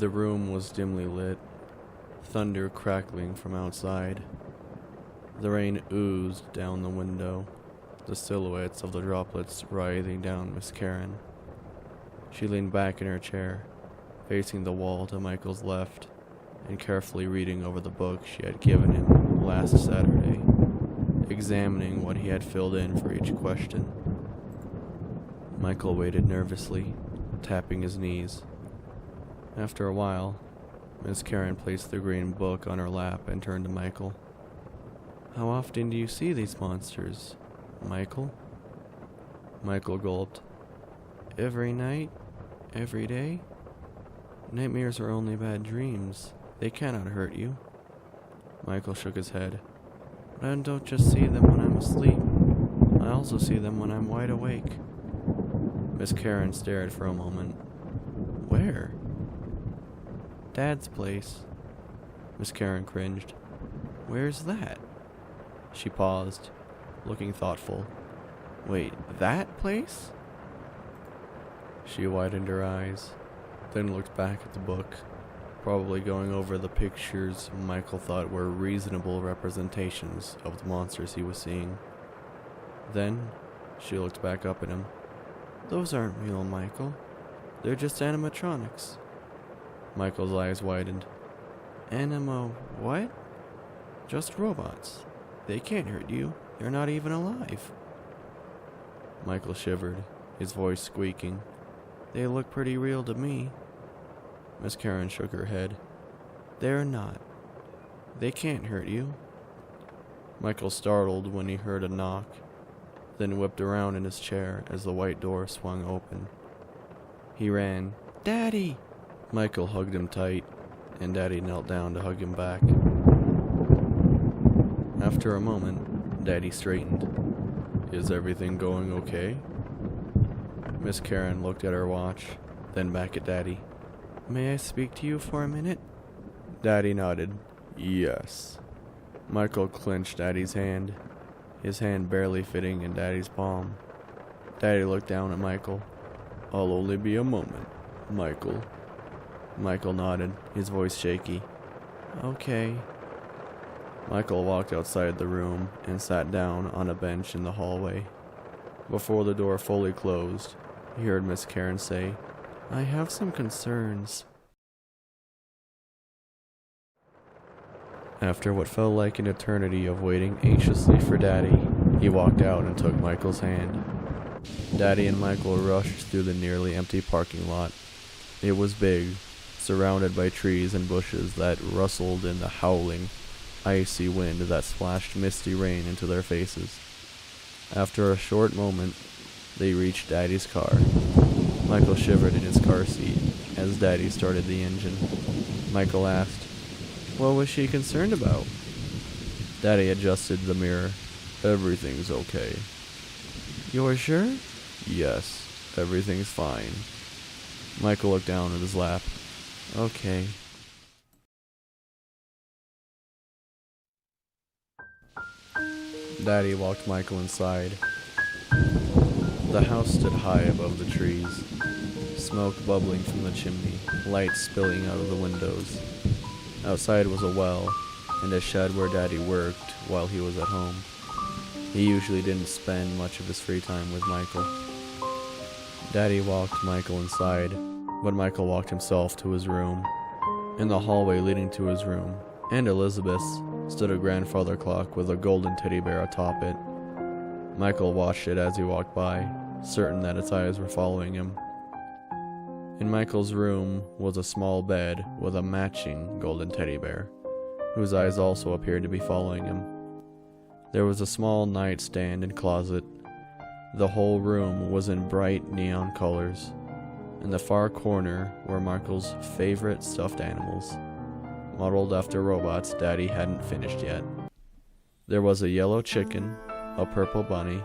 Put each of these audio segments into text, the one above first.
The room was dimly lit, thunder crackling from outside. The rain oozed down the window, the silhouettes of the droplets writhing down Miss Karen. She leaned back in her chair, facing the wall to Michael's left, and carefully reading over the book she had given him last Saturday, examining what he had filled in for each question. Michael waited nervously, tapping his knees. After a while, Miss Karen placed the green book on her lap and turned to Michael. "How often do you see these monsters, Michael?" Michael gulped. "Every night? Every day? Nightmares are only bad dreams. They cannot hurt you." Michael shook his head. "I don't just see them when I'm asleep. I also see them when I'm wide awake." Miss Karen stared for a moment. "Where?" "Dad's place." Miss Karen cringed. "Where's that?" She paused, looking thoughtful. "Wait, that place?" She widened her eyes, then looked back at the book, probably going over the pictures Michael thought were reasonable representations of the monsters he was seeing. Then she looked back up at him. "Those aren't real, Michael. They're just animatronics." Michael's eyes widened. What? "Just robots. They can't hurt you. They're not even alive." Michael shivered, his voice squeaking. "They look pretty real to me." Miss Karen shook her head. "They're not. They can't hurt you." Michael startled when he heard a knock, then whipped around in his chair as the white door swung open. He ran. "Daddy!" Michael hugged him tight, and Daddy knelt down to hug him back. After a moment, Daddy straightened. "Is everything going okay?" Miss Karen looked at her watch, then back at Daddy. "May I speak to you for a minute?" Daddy nodded. "Yes." Michael clenched Daddy's hand, his hand barely fitting in Daddy's palm. Daddy looked down at Michael. "I'll only be a moment, Michael." Michael nodded, his voice shaky. "Okay." Michael walked outside the room and sat down on a bench in the hallway. Before the door fully closed, he heard Miss Karen say, "I have some concerns." After what felt like an eternity of waiting anxiously for Daddy, he walked out and took Michael's hand. Daddy and Michael rushed through the nearly empty parking lot. It was big, surrounded by trees and bushes that rustled in the howling, icy wind that splashed misty rain into their faces. After a short moment, they reached Daddy's car. Michael shivered in his car seat as Daddy started the engine. Michael asked, "What was she concerned about?" Daddy adjusted the mirror. "Everything's okay." "You're sure?" "Yes, everything's fine." Michael looked down at his lap. "Okay." Daddy walked Michael inside. The house stood high above the trees, smoke bubbling from the chimney, light spilling out of the windows. Outside was a well, and a shed where Daddy worked while he was at home. He usually didn't spend much of his free time with Michael. Daddy walked Michael inside, but Michael walked himself to his room. In the hallway leading to his room, and Elizabeth's, stood a grandfather clock with a golden teddy bear atop it. Michael watched it as he walked by, certain that its eyes were following him. In Michael's room was a small bed with a matching golden teddy bear, whose eyes also appeared to be following him. There was a small nightstand and closet. The whole room was in bright neon colors. In the far corner were Michael's favorite stuffed animals, modeled after robots Daddy hadn't finished yet. There was a yellow chicken, a purple bunny,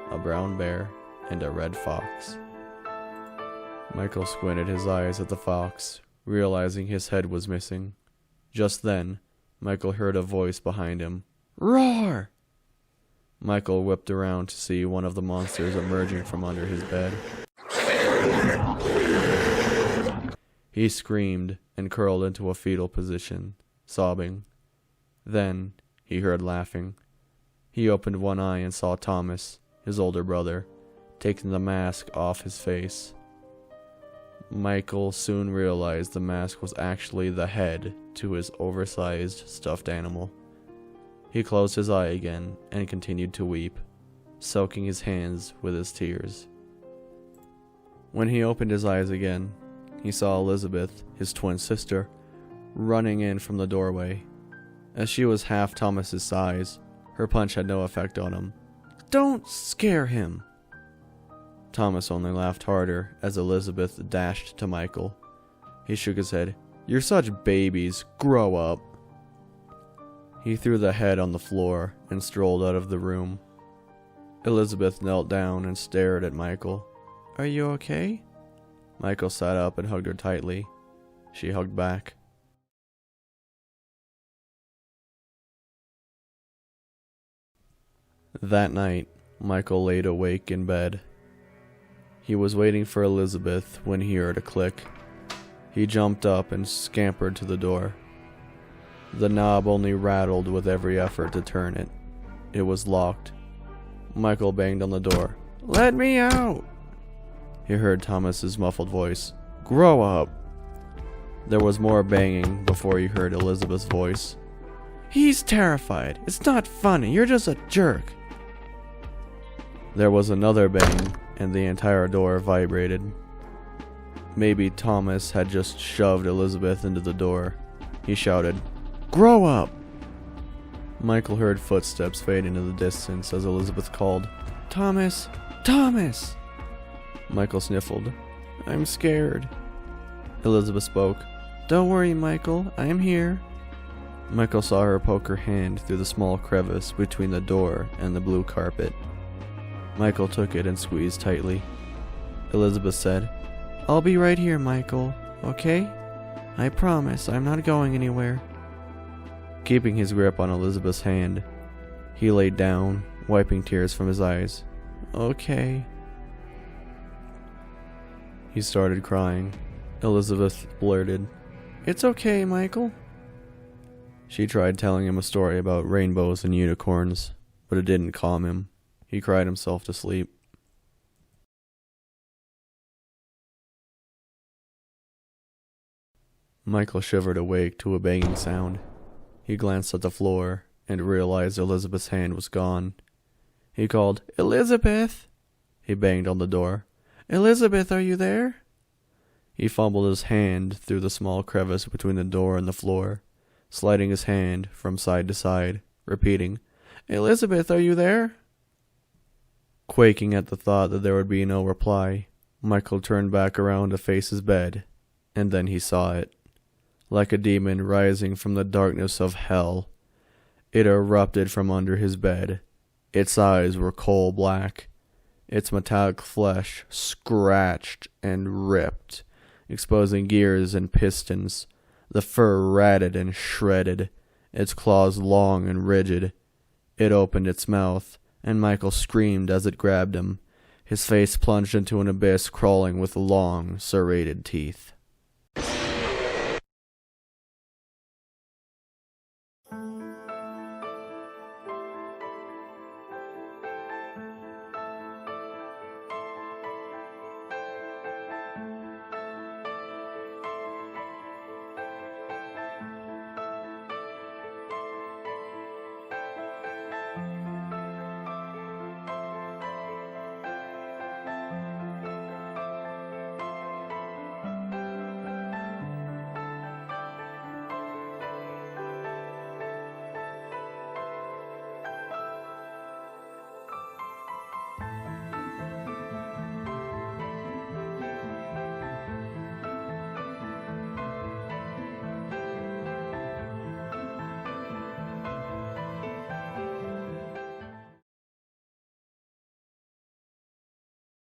a brown bear, and a red fox. Michael squinted his eyes at the fox, realizing his head was missing. Just then, Michael heard a voice behind him. "Roar!" Michael whipped around to see one of the monsters emerging from under his bed. He screamed and curled into a fetal position, sobbing. Then he heard laughing. He opened one eye and saw Thomas, his older brother, taking the mask off his face. Michael soon realized the mask was actually the head to his oversized stuffed animal. He closed his eye again and continued to weep, soaking his hands with his tears. When he opened his eyes again, he saw Elizabeth, his twin sister, running in from the doorway. As she was half Thomas's size, her punch had no effect on him. "Don't scare him!" Thomas only laughed harder as Elizabeth dashed to Michael. He shook his head. "You're such babies. Grow up." He threw the head on the floor and strolled out of the room. Elizabeth knelt down and stared at Michael. "Are you okay?" Michael sat up and hugged her tightly. She hugged back. That night, Michael laid awake in bed. He was waiting for Elizabeth when he heard a click. He jumped up and scampered to the door. The knob only rattled with every effort to turn it. It was locked. Michael banged on the door. "Let me out!" He heard Thomas's muffled voice. "Grow up!" There was more banging before he heard Elizabeth's voice. "He's terrified. It's not funny. You're just a jerk." There was another bang, and the entire door vibrated. Maybe Thomas had just shoved Elizabeth into the door. He shouted, "Grow up!" Michael heard footsteps fade into the distance as Elizabeth called, "Thomas! Thomas!" Michael sniffled. "I'm scared." Elizabeth spoke. "Don't worry, Michael. I'm here." Michael saw her poke her hand through the small crevice between the door and the blue carpet. Michael took it and squeezed tightly. Elizabeth said, "I'll be right here, Michael, okay? I promise I'm not going anywhere." Keeping his grip on Elizabeth's hand, he laid down, wiping tears from his eyes. "Okay." He started crying. Elizabeth blurted, "It's okay, Michael." She tried telling him a story about rainbows and unicorns, but it didn't calm him. He cried himself to sleep. Michael shivered awake to a banging sound. He glanced at the floor and realized Elizabeth's hand was gone. He called, "Elizabeth!" He banged on the door. "Elizabeth, are you there?" He fumbled his hand through the small crevice between the door and the floor, sliding his hand from side to side, repeating, "Elizabeth, are you there?" Quaking at the thought that there would be no reply, Michael turned back around to face his bed, and then he saw it. Like a demon rising from the darkness of hell, it erupted from under his bed. Its eyes were coal black. Its metallic flesh scratched and ripped, exposing gears and pistons. The fur ratted and shredded, its claws long and rigid. It opened its mouth, and Michael screamed as it grabbed him. His face plunged into an abyss crawling with long, serrated teeth.